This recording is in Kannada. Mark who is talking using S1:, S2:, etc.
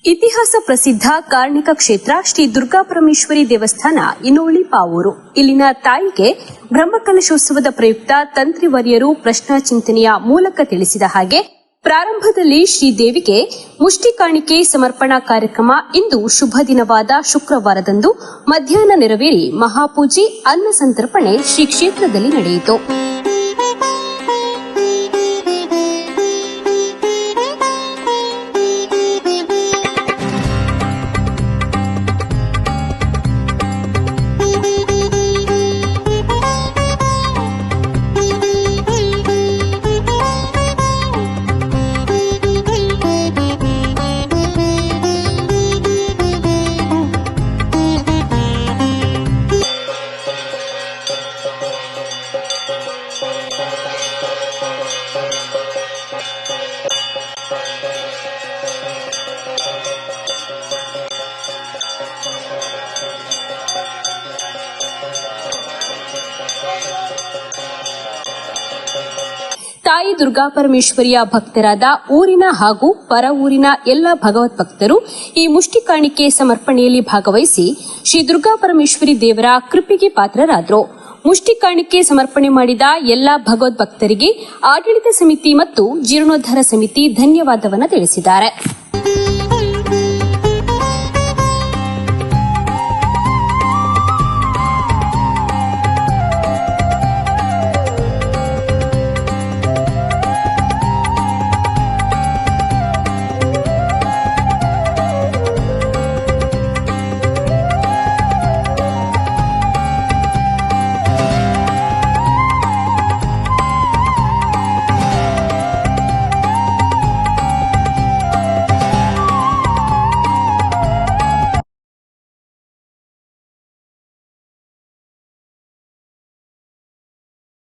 S1: ಇತಿಹಾಸ ಪ್ರಸಿದ್ಧ ಕಾರ್ಣಿಕ ಕ್ಷೇತ್ರ ಶ್ರೀ ದುರ್ಗಾಪರಮೇಶ್ವರಿ ದೇವಸ್ಥಾನ ಇನೋಳಿ ಪಾವೂರು. ಇಲ್ಲಿನ ತಾಯಿಗೆ ಬ್ರಹ್ಮಕಲಶೋತ್ಸವದ ಪ್ರಯುಕ್ತ ತಂತ್ರಿವರ್ಯರು ಪ್ರಶ್ನಾ ಚಿಂತನೆಯ ಮೂಲಕ ತಿಳಿಸಿದ ಹಾಗೆ ಪ್ರಾರಂಭದಲ್ಲಿ ಶ್ರೀದೇವಿಗೆ ಮುಷ್ಟಿ ಕಾಣಿಕೆ ಸಮರ್ಪಣಾ ಕಾರ್ಯಕ್ರಮ ಇಂದು ಶುಭ ದಿನವಾದ ಶುಕ್ರವಾರದಂದು ಮಧ್ಯಾಹ್ನ ನೆರವೇರಿ ಮಹಾಪೂಜೆ ಅನ್ನ ಸಂತರ್ಪಣೆ ಶ್ರೀ ಕ್ಷೇತ್ರದಲ್ಲಿ ನಡೆಯಿತು. ತಾಯಿ ದುರ್ಗಾಪರಮೇಶ್ವರಿಯ ಭಕ್ತರಾದ ಊರಿನ ಹಾಗೂ ಪರ ಊರಿನ ಎಲ್ಲ ಭಗವತ್ ಭಕ್ತರು ಈ ಮುಷ್ಟಿ ಕಾಣಿಕೆ ಸಮರ್ಪಣೆಯಲ್ಲಿ ಭಾಗವಹಿಸಿ ಶ್ರೀ ದುರ್ಗಾಪರಮೇಶ್ವರಿ ದೇವರ ಕೃಪೆಗೆ ಪಾತ್ರರಾದರು. ಮುಷ್ಟಿ ಕಾಣಿಕೆ ಸಮರ್ಪಣೆ ಮಾಡಿದ ಎಲ್ಲ ಭಗವದ್ ಭಕ್ತರಿಗೆ ಆಡಳಿತ ಸಮಿತಿ ಮತ್ತು ಜೀರ್ಣೋದ್ಧಾರ ಸಮಿತಿ ಧನ್ಯವಾದವನ್ನು ತಿಳಿಸಿದ್ದಾರೆ.